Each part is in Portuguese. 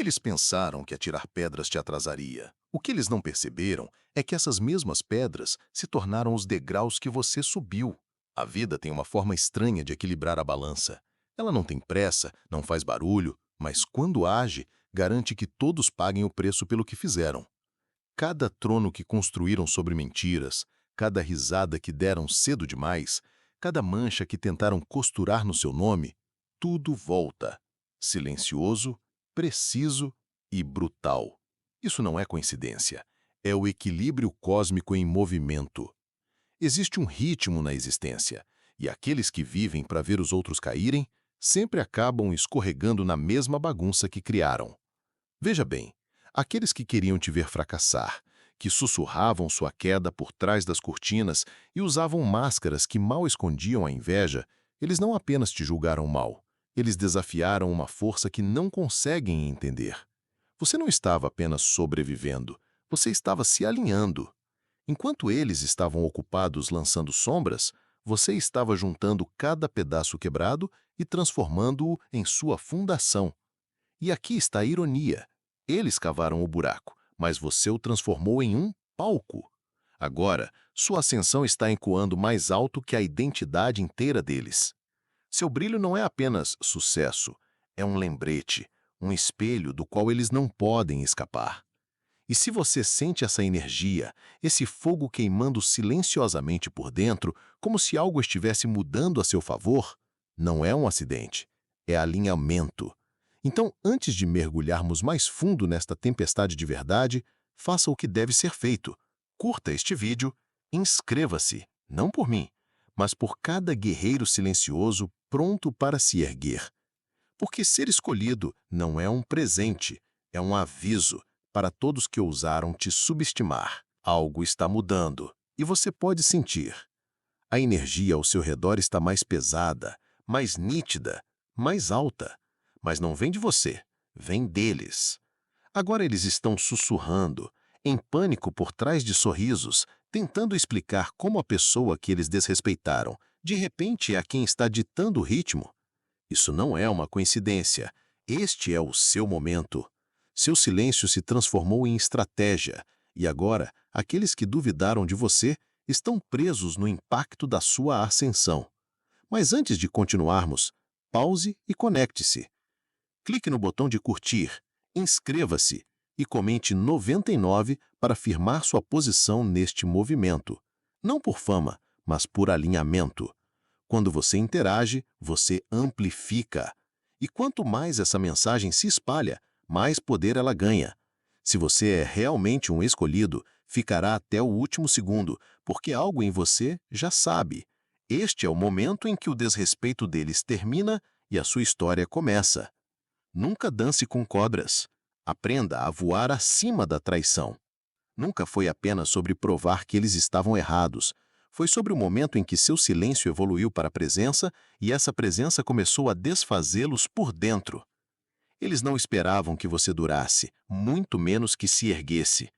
Eles pensaram que atirar pedras te atrasaria. O que eles não perceberam é que essas mesmas pedras se tornaram os degraus que você subiu. A vida tem uma forma estranha de equilibrar a balança. Ela não tem pressa, não faz barulho, mas quando age, garante que todos paguem o preço pelo que fizeram. Cada trono que construíram sobre mentiras, cada risada que deram cedo demais, cada mancha que tentaram costurar no seu nome, tudo volta. Silencioso, preciso e brutal. Isso não é coincidência. É o equilíbrio cósmico em movimento. Existe um ritmo na existência, e aqueles que vivem para ver os outros caírem sempre acabam escorregando na mesma bagunça que criaram. Veja bem, aqueles que queriam te ver fracassar, que sussurravam sua queda por trás das cortinas e usavam máscaras que mal escondiam a inveja, eles não apenas te julgaram mal, eles desafiaram uma força que não conseguem entender. Você não estava apenas sobrevivendo, você estava se alinhando. Enquanto eles estavam ocupados lançando sombras, você estava juntando cada pedaço quebrado e transformando-o em sua fundação. E aqui está a ironia. Eles cavaram o buraco, mas você o transformou em um palco. Agora, sua ascensão está ecoando mais alto que a identidade inteira deles. Seu brilho não é apenas sucesso, é um lembrete, um espelho do qual eles não podem escapar. E se você sente essa energia, esse fogo queimando silenciosamente por dentro, como se algo estivesse mudando a seu favor, não é um acidente, é alinhamento. Então, antes de mergulharmos mais fundo nesta tempestade de verdade, faça o que deve ser feito. Curta este vídeo, inscreva-se, não por mim, mas por cada guerreiro silencioso pronto para se erguer. Porque ser escolhido não é um presente, é um aviso para todos que ousaram te subestimar. Algo está mudando e você pode sentir. A energia ao seu redor está mais pesada, mais nítida, mais alta. Mas não vem de você, vem deles. Agora eles estão sussurrando, em pânico por trás de sorrisos, tentando explicar como a pessoa que eles desrespeitaram, de repente é a quem está ditando o ritmo. Isso não é uma coincidência. Este é o seu momento. Seu silêncio se transformou em estratégia, e agora aqueles que duvidaram de você estão presos no impacto da sua ascensão. Mas antes de continuarmos, pause e conecte-se. Clique no botão de curtir, inscreva-se e comente 99 para firmar sua posição neste movimento. Não por fama, mas por alinhamento. Quando você interage, você amplifica. E quanto mais essa mensagem se espalha, mais poder ela ganha. Se você é realmente um escolhido, ficará até o último segundo, porque algo em você já sabe. Este é o momento em que o desrespeito deles termina e a sua história começa. Nunca dance com cobras. Aprenda a voar acima da traição. Nunca foi apenas sobre provar que eles estavam errados. Foi sobre o momento em que seu silêncio evoluiu para a presença e essa presença começou a desfazê-los por dentro. Eles não esperavam que você durasse, muito menos que se erguesse.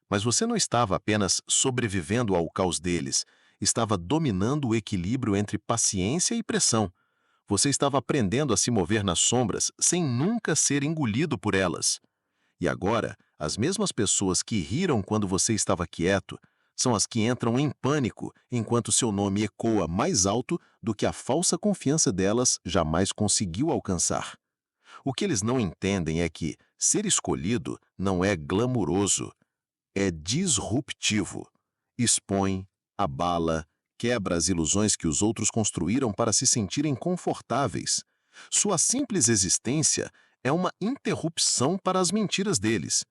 Mas você não estava apenas sobrevivendo ao caos deles, estava dominando o equilíbrio entre paciência e pressão. Você estava aprendendo a se mover nas sombras sem nunca ser engolido por elas. E agora, as mesmas pessoas que riram quando você estava quieto são as que entram em pânico enquanto seu nome ecoa mais alto do que a falsa confiança delas jamais conseguiu alcançar. O que eles não entendem é que ser escolhido não é glamuroso, é disruptivo. Expõe, abala, quebra as ilusões que os outros construíram para se sentirem confortáveis. Sua simples existência é uma interrupção para as mentiras deles.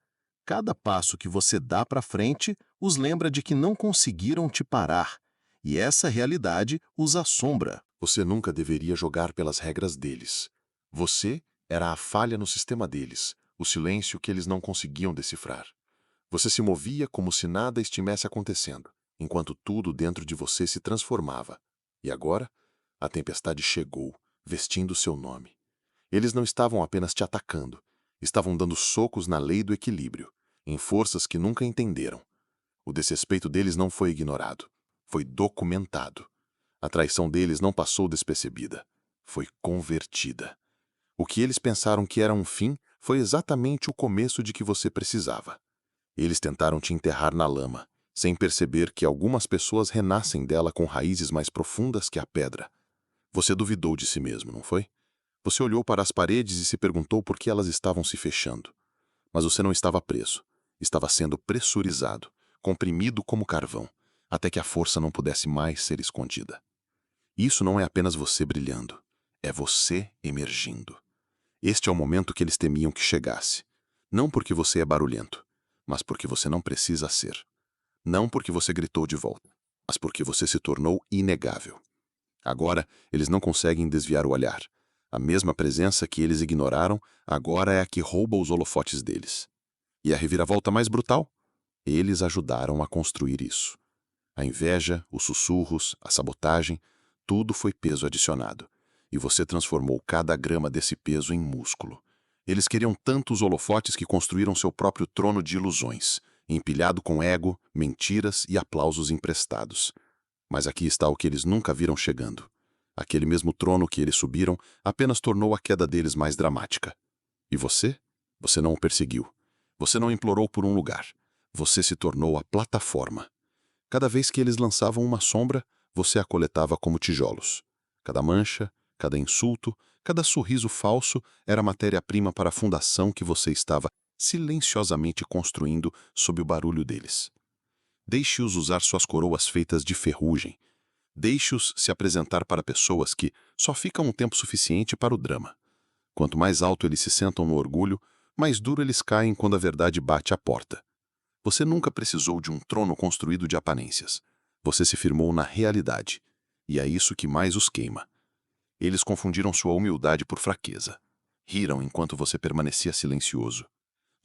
Cada passo que você dá para frente os lembra de que não conseguiram te parar, e essa realidade os assombra. Você nunca deveria jogar pelas regras deles. Você era a falha no sistema deles, o silêncio que eles não conseguiam decifrar. Você se movia como se nada estivesse acontecendo, enquanto tudo dentro de você se transformava. E agora, a tempestade chegou, vestindo seu nome. Eles não estavam apenas te atacando, estavam dando socos na lei do equilíbrio, em forças que nunca entenderam. O desrespeito deles não foi ignorado, foi documentado. A traição deles não passou despercebida, foi convertida. O que eles pensaram que era um fim foi exatamente o começo de que você precisava. Eles tentaram te enterrar na lama, sem perceber que algumas pessoas renascem dela com raízes mais profundas que a pedra. Você duvidou de si mesmo, não foi? Você olhou para as paredes e se perguntou por que elas estavam se fechando. Mas você não estava preso. Estava sendo pressurizado, comprimido como carvão, até que a força não pudesse mais ser escondida. Isso não é apenas você brilhando, é você emergindo. Este é o momento que eles temiam que chegasse. Não porque você é barulhento, mas porque você não precisa ser. Não porque você gritou de volta, mas porque você se tornou inegável. Agora, eles não conseguem desviar o olhar. A mesma presença que eles ignoraram, agora é a que rouba os holofotes deles. E a reviravolta mais brutal? Eles ajudaram a construir isso. A inveja, os sussurros, a sabotagem, tudo foi peso adicionado. E você transformou cada grama desse peso em músculo. Eles queriam tanto os holofotes que construíram seu próprio trono de ilusões, empilhado com ego, mentiras e aplausos emprestados. Mas aqui está o que eles nunca viram chegando. Aquele mesmo trono que eles subiram apenas tornou a queda deles mais dramática. E você? Você não o perseguiu. Você não implorou por um lugar. Você se tornou a plataforma. Cada vez que eles lançavam uma sombra, você a coletava como tijolos. Cada mancha, cada insulto, cada sorriso falso era matéria-prima para a fundação que você estava silenciosamente construindo sob o barulho deles. Deixe-os usar suas coroas feitas de ferrugem. Deixe-os se apresentar para pessoas que só ficam um tempo suficiente para o drama. Quanto mais alto eles se sentam no orgulho, mais duro eles caem quando a verdade bate à porta. Você nunca precisou de um trono construído de aparências. Você se firmou na realidade. E é isso que mais os queima. Eles confundiram sua humildade por fraqueza. Riram enquanto você permanecia silencioso.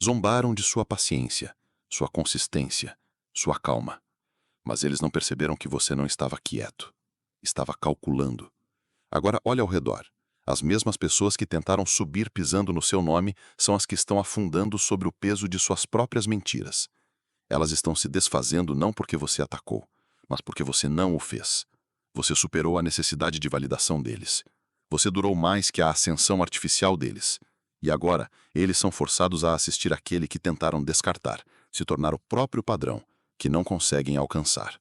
Zombaram de sua paciência, sua consistência, sua calma. Mas eles não perceberam que você não estava quieto. Estava calculando. Agora olhe ao redor. As mesmas pessoas que tentaram subir pisando no seu nome são as que estão afundando sobre o peso de suas próprias mentiras. Elas estão se desfazendo não porque você atacou, mas porque você não o fez. Você superou a necessidade de validação deles. Você durou mais que a ascensão artificial deles. E agora, eles são forçados a assistir aquele que tentaram descartar, se tornar o próprio padrão, que não conseguem alcançar.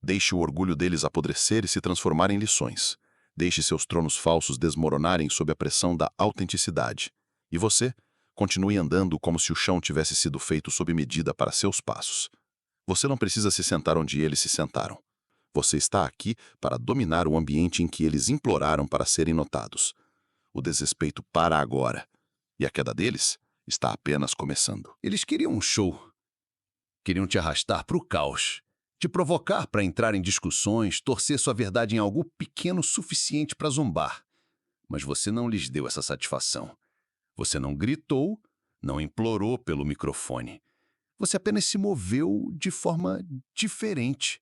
Deixe o orgulho deles apodrecer e se transformar em lições. Deixe seus tronos falsos desmoronarem sob a pressão da autenticidade. E você? Continue andando como se o chão tivesse sido feito sob medida para seus passos. Você não precisa se sentar onde eles se sentaram. Você está aqui para dominar o ambiente em que eles imploraram para serem notados. O desrespeito para agora. E a queda deles está apenas começando. Eles queriam um show. Queriam te arrastar para o caos. Te provocar para entrar em discussões, torcer sua verdade em algo pequeno suficiente para zombar. Mas você não lhes deu essa satisfação. Você não gritou, não implorou pelo microfone. Você apenas se moveu de forma diferente.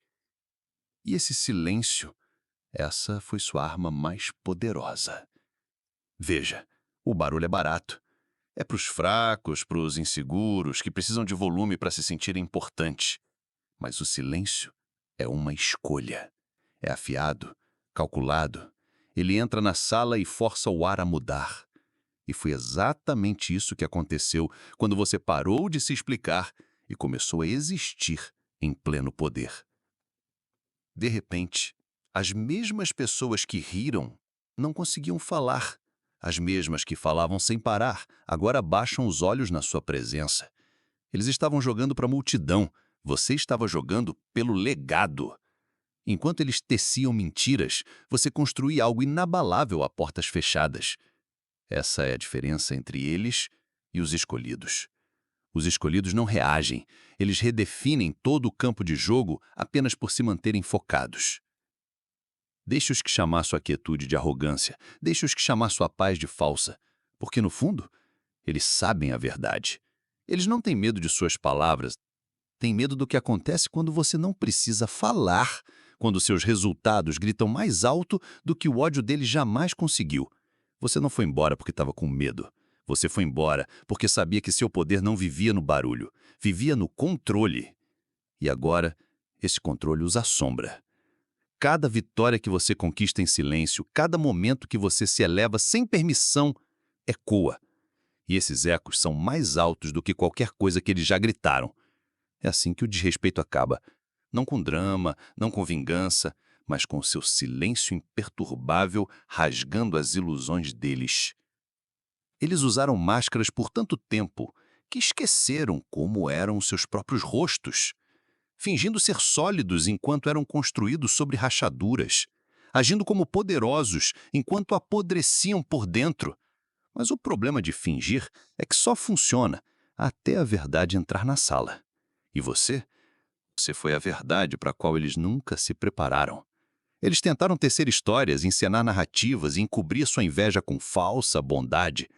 E esse silêncio, essa foi sua arma mais poderosa. Veja, o barulho é barato. É para os fracos, para os inseguros, que precisam de volume para se sentirem importantes. Mas o silêncio é uma escolha. É afiado, calculado. Ele entra na sala e força o ar a mudar. E foi exatamente isso que aconteceu quando você parou de se explicar e começou a existir em pleno poder. De repente, as mesmas pessoas que riram não conseguiam falar. As mesmas que falavam sem parar agora baixam os olhos na sua presença. Eles estavam jogando para a multidão. Você estava jogando pelo legado. Enquanto eles teciam mentiras, você construía algo inabalável a portas fechadas. Essa é a diferença entre eles e os escolhidos. Os escolhidos não reagem. Eles redefinem todo o campo de jogo apenas por se manterem focados. Deixe-os que chamar sua quietude de arrogância. Deixe-os que chamar sua paz de falsa. Porque, no fundo, eles sabem a verdade. Eles não têm medo de suas palavras. Têm medo do que acontece quando você não precisa falar, quando seus resultados gritam mais alto do que o ódio deles jamais conseguiu. Você não foi embora porque estava com medo. Você foi embora porque sabia que seu poder não vivia no barulho, vivia no controle. E agora, esse controle os assombra. Cada vitória que você conquista em silêncio, cada momento que você se eleva sem permissão, ecoa. E esses ecos são mais altos do que qualquer coisa que eles já gritaram. É assim que o desrespeito acaba. Não com drama, não com vingança, mas com seu silêncio imperturbável rasgando as ilusões deles. Eles usaram máscaras por tanto tempo que esqueceram como eram seus próprios rostos, fingindo ser sólidos enquanto eram construídos sobre rachaduras, agindo como poderosos enquanto apodreciam por dentro. Mas o problema de fingir é que só funciona até a verdade entrar na sala. E você? Você foi a verdade para a qual eles nunca se prepararam. Eles tentaram tecer histórias, encenar narrativas e encobrir sua inveja com falsa bondade.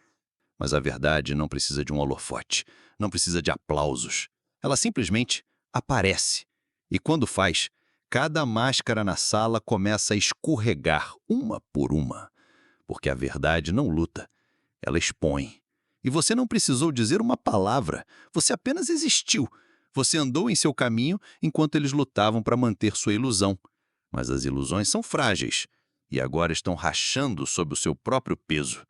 Mas a verdade não precisa de um holofote, não precisa de aplausos. Ela simplesmente aparece. E quando faz, cada máscara na sala começa a escorregar, uma por uma. Porque a verdade não luta, ela expõe. E você não precisou dizer uma palavra, você apenas existiu. Você andou em seu caminho enquanto eles lutavam para manter sua ilusão. Mas as ilusões são frágeis e agora estão rachando sob o seu próprio peso.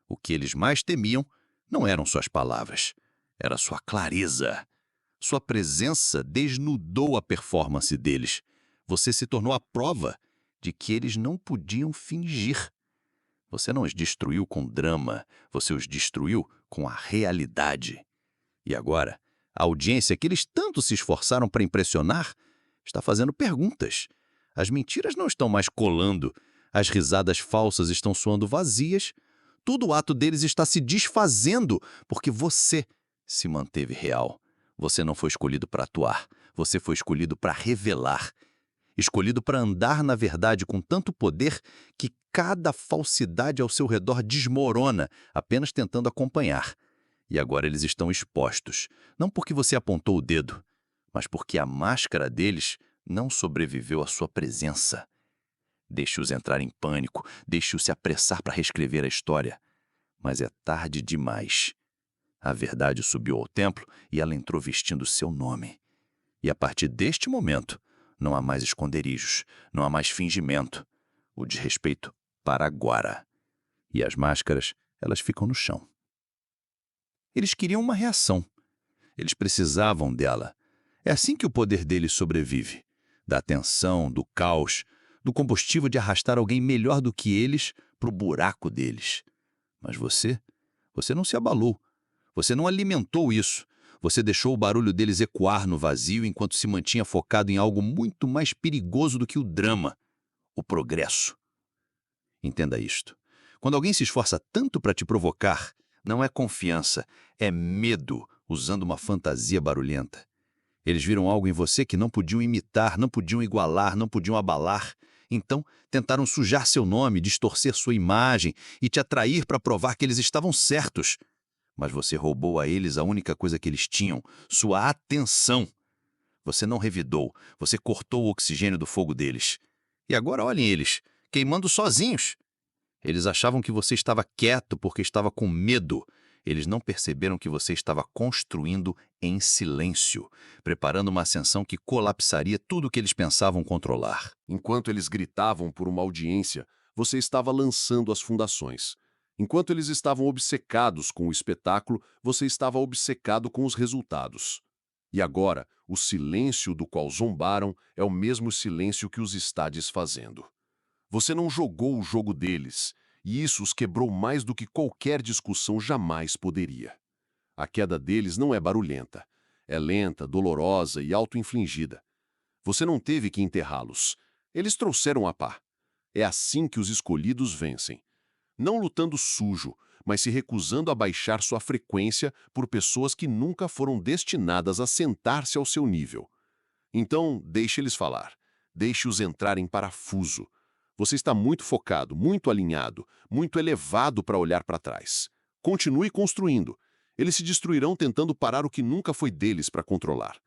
O que eles mais temiam não eram suas palavras, era sua clareza. Sua presença desnudou a performance deles. Você se tornou a prova de que eles não podiam fingir. Você não os destruiu com drama, você os destruiu com a realidade. E agora, a audiência que eles tanto se esforçaram para impressionar está fazendo perguntas. As mentiras não estão mais colando, as risadas falsas estão soando vazias, todo o ato deles está se desfazendo porque você se manteve real. Você não foi escolhido para atuar, você foi escolhido para revelar. Escolhido para andar na verdade com tanto poder que cada falsidade ao seu redor desmorona, apenas tentando acompanhar. E agora eles estão expostos, não porque você apontou o dedo, mas porque a máscara deles não sobreviveu à sua presença. Deixe-os entrar em pânico, deixe-os se apressar para reescrever a história. Mas é tarde demais. A verdade subiu ao templo e ela entrou vestindo seu nome. E a partir deste momento, não há mais esconderijos, não há mais fingimento. O desrespeito para agora. E as máscaras, elas ficam no chão. Eles queriam uma reação. Eles precisavam dela. É assim que o poder deles sobrevive. Da tensão, do caos, do combustível de arrastar alguém melhor do que eles para o buraco deles. Mas você não se abalou. Você não alimentou isso. Você deixou o barulho deles ecoar no vazio enquanto se mantinha focado em algo muito mais perigoso do que o drama, o progresso. Entenda isto. Quando alguém se esforça tanto para te provocar, não é confiança, é medo usando uma fantasia barulhenta. Eles viram algo em você que não podiam imitar, não podiam igualar, não podiam abalar. Então, tentaram sujar seu nome, distorcer sua imagem e te atrair para provar que eles estavam certos. Mas você roubou a eles a única coisa que eles tinham, sua atenção. Você não revidou, você cortou o oxigênio do fogo deles. E agora olhem eles, queimando sozinhos. Eles achavam que você estava quieto porque estava com medo. Eles não perceberam que você estava construindo em silêncio, preparando uma ascensão que colapsaria tudo o que eles pensavam controlar. Enquanto eles gritavam por uma audiência, você estava lançando as fundações. Enquanto eles estavam obcecados com o espetáculo, você estava obcecado com os resultados. E agora, o silêncio do qual zombaram é o mesmo silêncio que os está desfazendo. Você não jogou o jogo deles, e isso os quebrou mais do que qualquer discussão jamais poderia. A queda deles não é barulhenta. É lenta, dolorosa e auto-infligida. Você não teve que enterrá-los. Eles trouxeram a pá. É assim que os escolhidos vencem. Não lutando sujo, mas se recusando a baixar sua frequência por pessoas que nunca foram destinadas a sentar-se ao seu nível. Então, deixe eles falar. Deixe-os entrar em parafuso. Você está muito focado, muito alinhado, muito elevado para olhar para trás. Continue construindo. Eles se destruirão tentando parar o que nunca foi deles para controlar.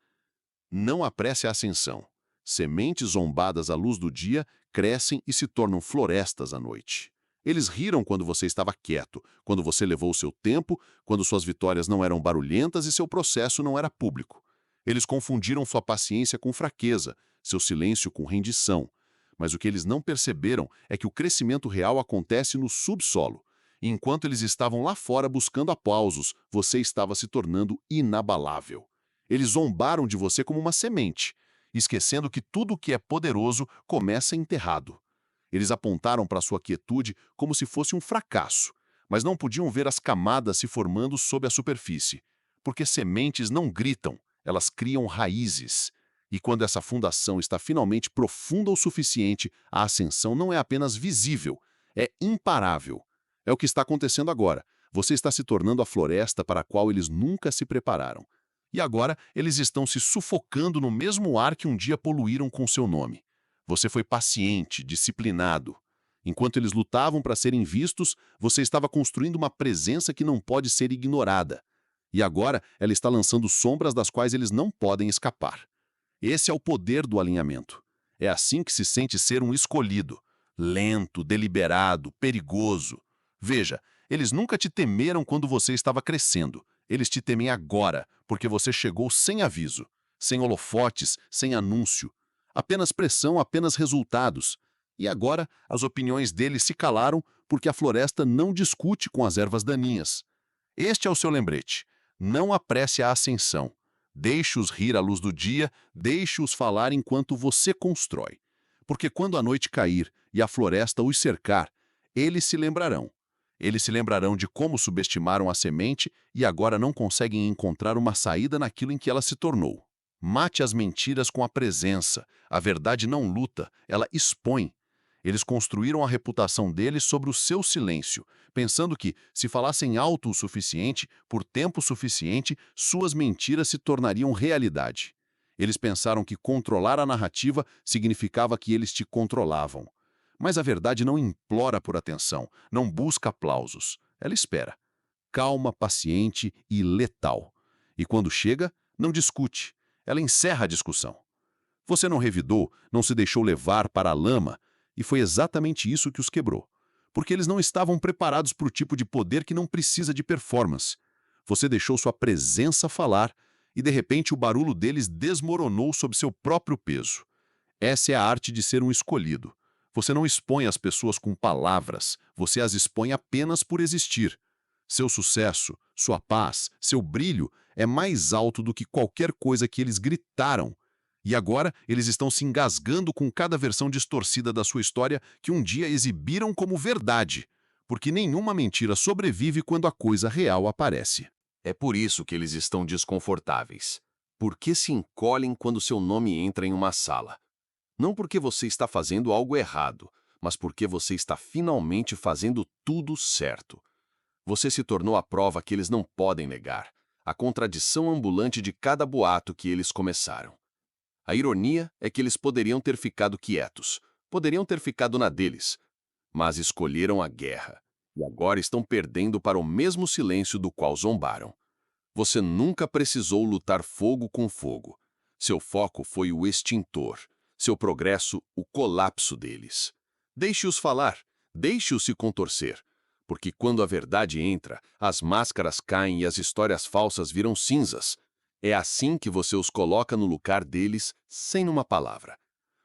Não apresse a ascensão. Sementes zombadas à luz do dia crescem e se tornam florestas à noite. Eles riram quando você estava quieto, quando você levou o seu tempo, quando suas vitórias não eram barulhentas e seu processo não era público. Eles confundiram sua paciência com fraqueza, seu silêncio com rendição. Mas o que eles não perceberam é que o crescimento real acontece no subsolo. E enquanto eles estavam lá fora buscando aplausos, você estava se tornando inabalável. Eles zombaram de você como uma semente, esquecendo que tudo o que é poderoso começa enterrado. Eles apontaram para sua quietude como se fosse um fracasso, mas não podiam ver as camadas se formando sob a superfície, porque sementes não gritam, elas criam raízes. E quando essa fundação está finalmente profunda o suficiente, a ascensão não é apenas visível, é imparável. É o que está acontecendo agora. Você está se tornando a floresta para a qual eles nunca se prepararam. E agora eles estão se sufocando no mesmo ar que um dia poluíram com seu nome. Você foi paciente, disciplinado. Enquanto eles lutavam para serem vistos, você estava construindo uma presença que não pode ser ignorada. E agora ela está lançando sombras das quais eles não podem escapar. Esse é o poder do alinhamento. É assim que se sente ser um escolhido. Lento, deliberado, perigoso. Veja, eles nunca te temeram quando você estava crescendo. Eles te temem agora, porque você chegou sem aviso, sem holofotes, sem anúncio. Apenas pressão, apenas resultados. E agora as opiniões deles se calaram porque a floresta não discute com as ervas daninhas. Este é o seu lembrete. Não apresse a ascensão. Deixe-os rir à luz do dia, deixe-os falar enquanto você constrói. Porque quando a noite cair e a floresta os cercar, eles se lembrarão. Eles se lembrarão de como subestimaram a semente e agora não conseguem encontrar uma saída naquilo em que ela se tornou. Mate as mentiras com a presença. A verdade não luta, ela expõe. Eles construíram a reputação deles sobre o seu silêncio, pensando que, se falassem alto o suficiente, por tempo suficiente, suas mentiras se tornariam realidade. Eles pensaram que controlar a narrativa significava que eles te controlavam. Mas a verdade não implora por atenção, não busca aplausos. Ela espera. Calma, paciente e letal. E quando chega, não discute. Ela encerra a discussão. Você não revidou, não se deixou levar para a lama, e foi exatamente isso que os quebrou. Porque eles não estavam preparados para o tipo de poder que não precisa de performance. Você deixou sua presença falar, e de repente o barulho deles desmoronou sob seu próprio peso. Essa é a arte de ser um escolhido. Você não expõe as pessoas com palavras, você as expõe apenas por existir. Seu sucesso, sua paz, seu brilho é mais alto do que qualquer coisa que eles gritaram. E agora eles estão se engasgando com cada versão distorcida da sua história que um dia exibiram como verdade, porque nenhuma mentira sobrevive quando a coisa real aparece. É por isso que eles estão desconfortáveis. Por que se encolhem quando seu nome entra em uma sala? Não porque você está fazendo algo errado, mas porque você está finalmente fazendo tudo certo. Você se tornou a prova que eles não podem negar, a contradição ambulante de cada boato que eles começaram. A ironia é que eles poderiam ter ficado quietos, poderiam ter ficado na deles, mas escolheram a guerra, e agora estão perdendo para o mesmo silêncio do qual zombaram. Você nunca precisou lutar fogo com fogo. Seu foco foi o extintor, seu progresso, o colapso deles. Deixe-os falar, deixe-os se contorcer, porque quando a verdade entra, as máscaras caem e as histórias falsas viram cinzas. É assim que você os coloca no lugar deles, sem uma palavra.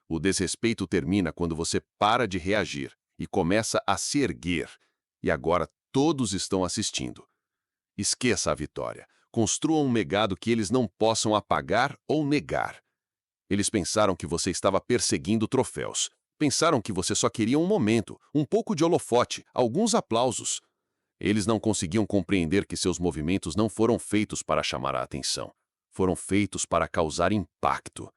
O desrespeito termina quando você para de reagir e começa a se erguer. E agora todos estão assistindo. Esqueça a vitória. Construa um legado que eles não possam apagar ou negar. Eles pensaram que você estava perseguindo troféus. Pensaram que você só queria um momento, um pouco de holofote, alguns aplausos. Eles não conseguiam compreender que seus movimentos não foram feitos para chamar a atenção. Foram feitos para causar impacto.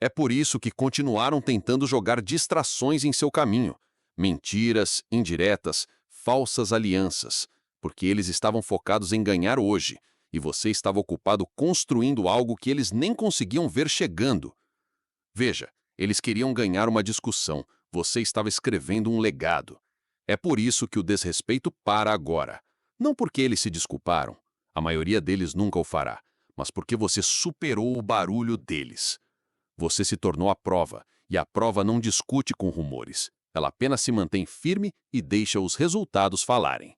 É por isso que continuaram tentando jogar distrações em seu caminho. Mentiras, indiretas, falsas alianças. Porque eles estavam focados em ganhar hoje, e você estava ocupado construindo algo que eles nem conseguiam ver chegando. Veja, eles queriam ganhar uma discussão, você estava escrevendo um legado. É por isso que o desrespeito para agora. Não porque eles se desculparam, a maioria deles nunca o fará, mas porque você superou o barulho deles. Você se tornou a prova, e a prova não discute com rumores. Ela apenas se mantém firme e deixa os resultados falarem.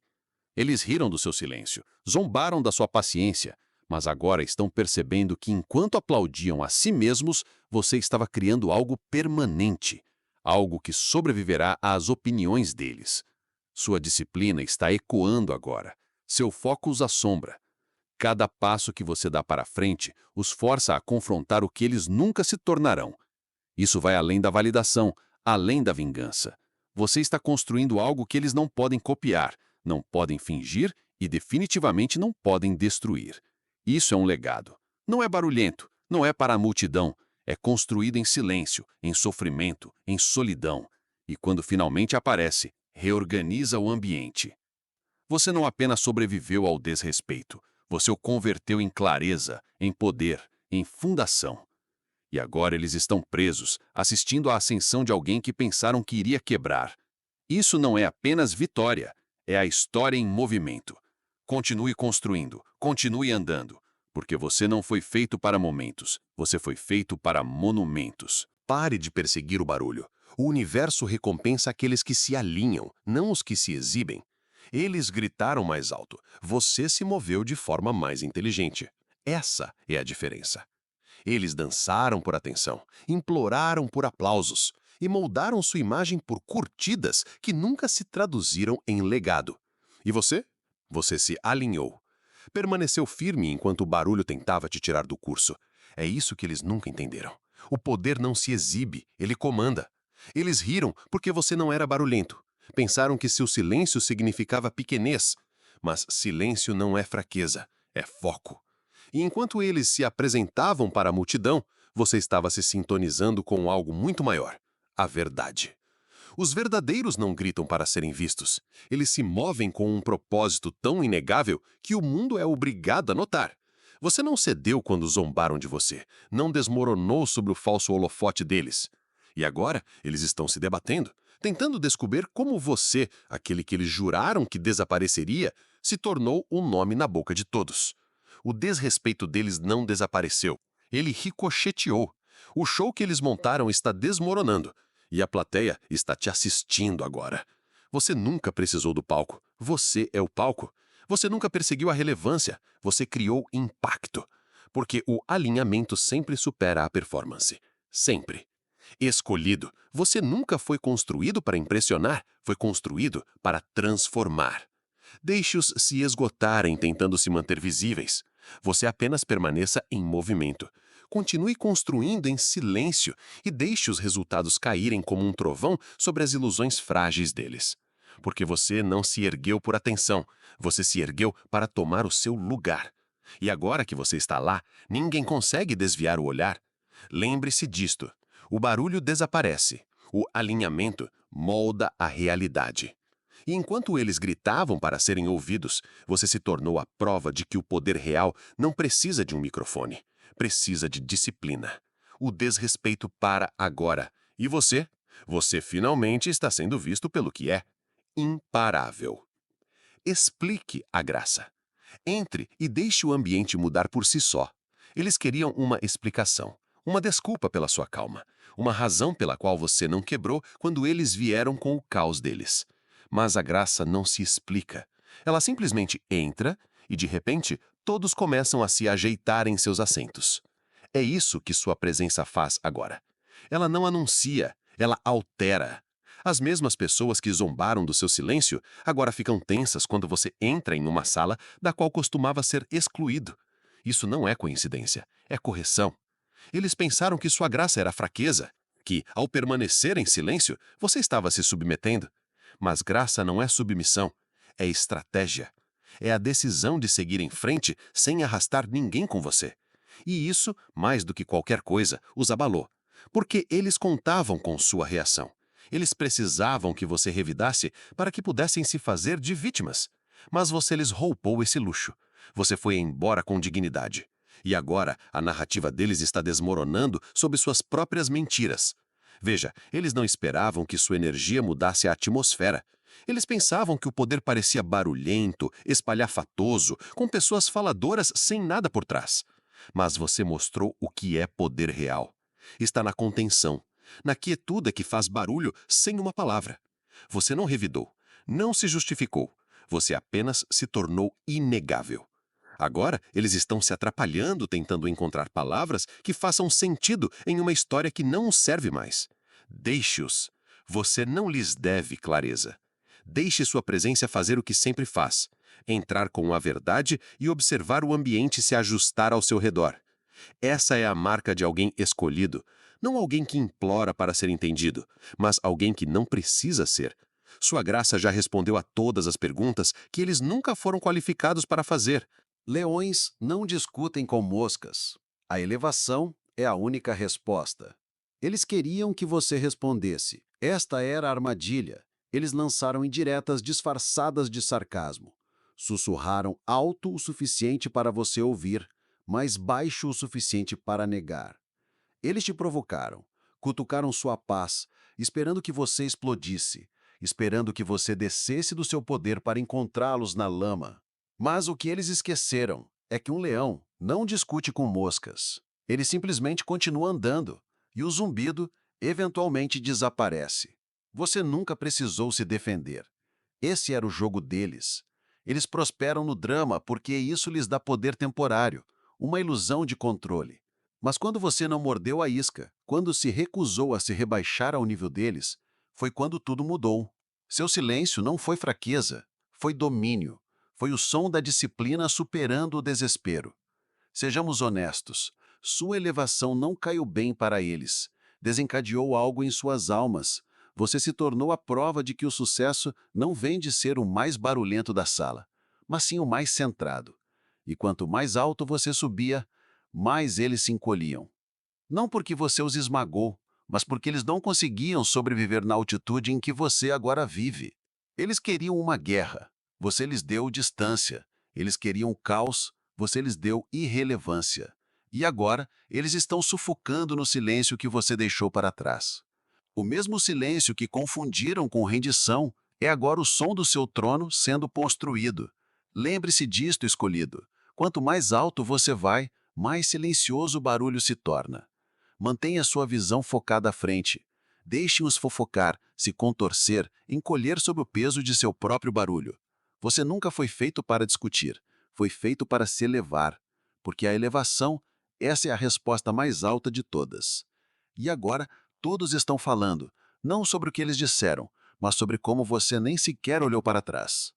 Eles riram do seu silêncio, zombaram da sua paciência, mas agora estão percebendo que enquanto aplaudiam a si mesmos, você estava criando algo permanente, algo que sobreviverá às opiniões deles. Sua disciplina está ecoando agora. Seu foco os assombra. Cada passo que você dá para frente os força a confrontar o que eles nunca se tornarão. Isso vai além da validação, além da vingança. Você está construindo algo que eles não podem copiar, não podem fingir e definitivamente não podem destruir. Isso é um legado. Não é barulhento, não é para a multidão. É construído em silêncio, em sofrimento, em solidão. E quando finalmente aparece, reorganiza o ambiente. Você não apenas sobreviveu ao desrespeito, você o converteu em clareza, em poder, em fundação. E agora eles estão presos, assistindo à ascensão de alguém que pensaram que iria quebrar. Isso não é apenas vitória, é a história em movimento. Continue construindo, continue andando, porque você não foi feito para momentos, você foi feito para monumentos. Pare de perseguir o barulho. O universo recompensa aqueles que se alinham, não os que se exibem. Eles gritaram mais alto. Você se moveu de forma mais inteligente. Essa é a diferença. Eles dançaram por atenção, imploraram por aplausos e moldaram sua imagem por curtidas que nunca se traduziram em legado. E você? Você se alinhou. Permaneceu firme enquanto o barulho tentava te tirar do curso. É isso que eles nunca entenderam. O poder não se exibe, ele comanda. Eles riram porque você não era barulhento. Pensaram que seu silêncio significava pequenez. Mas silêncio não é fraqueza, é foco. E enquanto eles se apresentavam para a multidão, você estava se sintonizando com algo muito maior, a verdade. Os verdadeiros não gritam para serem vistos. Eles se movem com um propósito tão inegável que o mundo é obrigado a notar. Você não cedeu quando zombaram de você, não desmoronou sobre o falso holofote deles. E agora eles estão se debatendo, tentando descobrir como você, aquele que eles juraram que desapareceria, se tornou um nome na boca de todos. O desrespeito deles não desapareceu. Ele ricocheteou. O show que eles montaram está desmoronando. E a plateia está te assistindo agora. Você nunca precisou do palco. Você é o palco. Você nunca perseguiu a relevância. Você criou impacto. Porque o alinhamento sempre supera a performance. Sempre. Escolhido. Você nunca foi construído para impressionar. Foi construído para transformar. Deixe-os se esgotarem tentando se manter visíveis. Você apenas permaneça em movimento. Continue construindo em silêncio e deixe os resultados caírem como um trovão sobre as ilusões frágeis deles. Porque você não se ergueu por atenção, você se ergueu para tomar o seu lugar. E agora que você está lá, ninguém consegue desviar o olhar. Lembre-se disto: o barulho desaparece, o alinhamento molda a realidade. E enquanto eles gritavam para serem ouvidos, você se tornou a prova de que o poder real não precisa de um microfone, precisa de disciplina. O desrespeito para agora. E você? Você finalmente está sendo visto pelo que é: imparável. Explique a graça. Entre e deixe o ambiente mudar por si só. Eles queriam uma explicação, uma desculpa pela sua calma, uma razão pela qual você não quebrou quando eles vieram com o caos deles. Mas a graça não se explica. Ela simplesmente entra e, de repente, todos começam a se ajeitar em seus assentos. É isso que sua presença faz agora. Ela não anuncia, ela altera. As mesmas pessoas que zombaram do seu silêncio agora ficam tensas quando você entra em uma sala da qual costumava ser excluído. Isso não é coincidência, é correção. Eles pensaram que sua graça era fraqueza, que, ao permanecer em silêncio, você estava se submetendo. Mas graça não é submissão, é estratégia. É a decisão de seguir em frente sem arrastar ninguém com você. E isso, mais do que qualquer coisa, os abalou. Porque eles contavam com sua reação. Eles precisavam que você revidasse para que pudessem se fazer de vítimas. Mas você lhes roubou esse luxo. Você foi embora com dignidade. E agora a narrativa deles está desmoronando sob suas próprias mentiras. Veja, eles não esperavam que sua energia mudasse a atmosfera. Eles pensavam que o poder parecia barulhento, espalhafatoso, com pessoas faladoras sem nada por trás. Mas você mostrou o que é poder real. Está na contenção, na quietude que faz barulho sem uma palavra. Você não revidou, não se justificou. Você apenas se tornou inegável. Agora, eles estão se atrapalhando tentando encontrar palavras que façam sentido em uma história que não os serve mais. Deixe-os. Você não lhes deve clareza. Deixe sua presença fazer o que sempre faz: entrar com a verdade e observar o ambiente se ajustar ao seu redor. Essa é a marca de alguém escolhido, não alguém que implora para ser entendido, mas alguém que não precisa ser. Sua graça já respondeu a todas as perguntas que eles nunca foram qualificados para fazer. Leões não discutem com moscas. A elevação é a única resposta. Eles queriam que você respondesse. Esta era a armadilha. Eles lançaram indiretas disfarçadas de sarcasmo. Sussurraram alto o suficiente para você ouvir, mas baixo o suficiente para negar. Eles te provocaram, cutucaram sua paz, esperando que você explodisse, esperando que você descesse do seu poder para encontrá-los na lama. Mas o que eles esqueceram é que um leão não discute com moscas. Ele simplesmente continua andando, e o zumbido eventualmente desaparece. Você nunca precisou se defender. Esse era o jogo deles. Eles prosperam no drama porque isso lhes dá poder temporário, uma ilusão de controle. Mas quando você não mordeu a isca, quando se recusou a se rebaixar ao nível deles, foi quando tudo mudou. Seu silêncio não foi fraqueza, foi domínio. Foi o som da disciplina superando o desespero. Sejamos honestos, sua elevação não caiu bem para eles. Desencadeou algo em suas almas. Você se tornou a prova de que o sucesso não vem de ser o mais barulhento da sala, mas sim o mais centrado. E quanto mais alto você subia, mais eles se encolhiam. Não porque você os esmagou, mas porque eles não conseguiam sobreviver na altitude em que você agora vive. Eles queriam uma guerra. Você lhes deu distância. Eles queriam caos, você lhes deu irrelevância. E agora, eles estão sufocando no silêncio que você deixou para trás. O mesmo silêncio que confundiram com rendição é agora o som do seu trono sendo construído. Lembre-se disto, escolhido. Quanto mais alto você vai, mais silencioso o barulho se torna. Mantenha sua visão focada à frente. Deixe-os fofocar, se contorcer, encolher sob o peso de seu próprio barulho. Você nunca foi feito para discutir, foi feito para se elevar, porque a elevação, essa é a resposta mais alta de todas. E agora, todos estão falando, não sobre o que eles disseram, mas sobre como você nem sequer olhou para trás.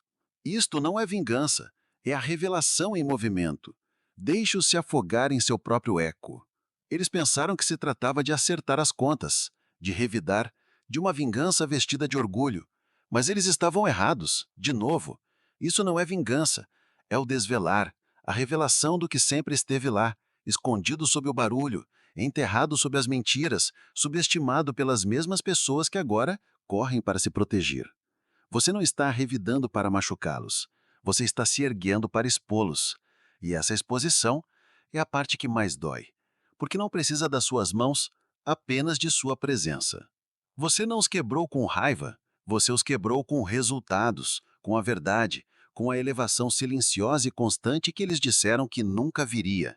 Isto não é vingança, é a revelação em movimento. Deixe-os se afogar em seu próprio eco. Eles pensaram que se tratava de acertar as contas, de revidar, de uma vingança vestida de orgulho. Mas eles estavam errados, de novo. Isso não é vingança, é o desvelar, a revelação do que sempre esteve lá, escondido sob o barulho, enterrado sob as mentiras, subestimado pelas mesmas pessoas que agora correm para se proteger. Você não está revidando para machucá-los, você está se erguendo para expô-los. E essa exposição é a parte que mais dói, porque não precisa das suas mãos, apenas de sua presença. Você não os quebrou com raiva, você os quebrou com resultados, com a verdade, com a elevação silenciosa e constante que eles disseram que nunca viria.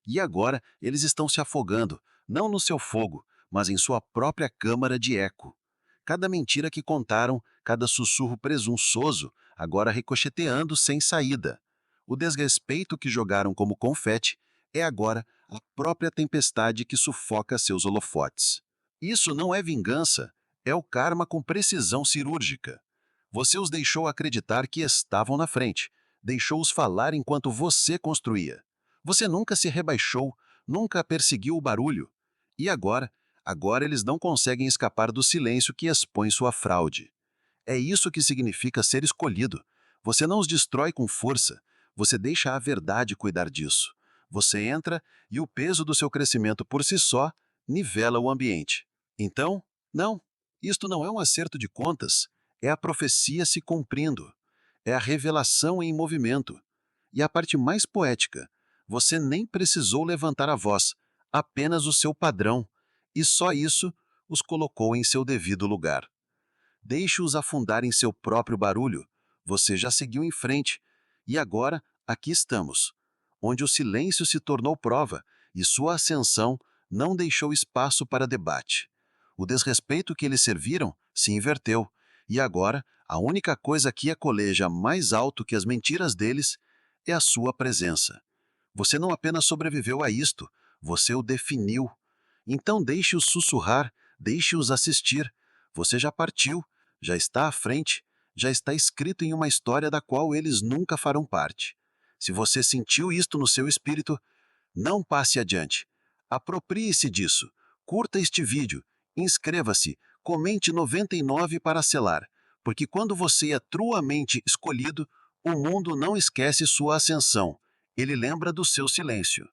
E agora eles estão se afogando, não no seu fogo, mas em sua própria câmara de eco. Cada mentira que contaram, cada sussurro presunçoso, agora ricocheteando sem saída. O desrespeito que jogaram como confete é agora a própria tempestade que sufoca seus holofotes. Isso não é vingança, é o karma com precisão cirúrgica. Você os deixou acreditar que estavam na frente, deixou-os falar enquanto você construía. Você nunca se rebaixou, nunca perseguiu o barulho. E agora eles não conseguem escapar do silêncio que expõe sua fraude. É isso que significa ser escolhido. Você não os destrói com força, você deixa a verdade cuidar disso. Você entra e o peso do seu crescimento por si só nivela o ambiente. Então, não, isto não é um acerto de contas, é a profecia se cumprindo, é a revelação em movimento. E a parte mais poética, você nem precisou levantar a voz, apenas o seu padrão, e só isso os colocou em seu devido lugar. Deixe-os afundar em seu próprio barulho, você já seguiu em frente, e agora aqui estamos, onde o silêncio se tornou prova, e sua ascensão não deixou espaço para debate. O desrespeito que eles serviram se inverteu, e agora a única coisa que acoleja mais alto que as mentiras deles é a sua presença. Você não apenas sobreviveu a isto, você o definiu. Então deixe-os sussurrar, deixe-os assistir. Você já partiu, já está à frente, já está escrito em uma história da qual eles nunca farão parte. Se você sentiu isto no seu espírito, não passe adiante. Aproprie-se disso. Curta este vídeo, inscreva-se, comente 99 para selar, porque quando você é truamente escolhido, o mundo não esquece sua ascensão. Ele lembra do seu silêncio.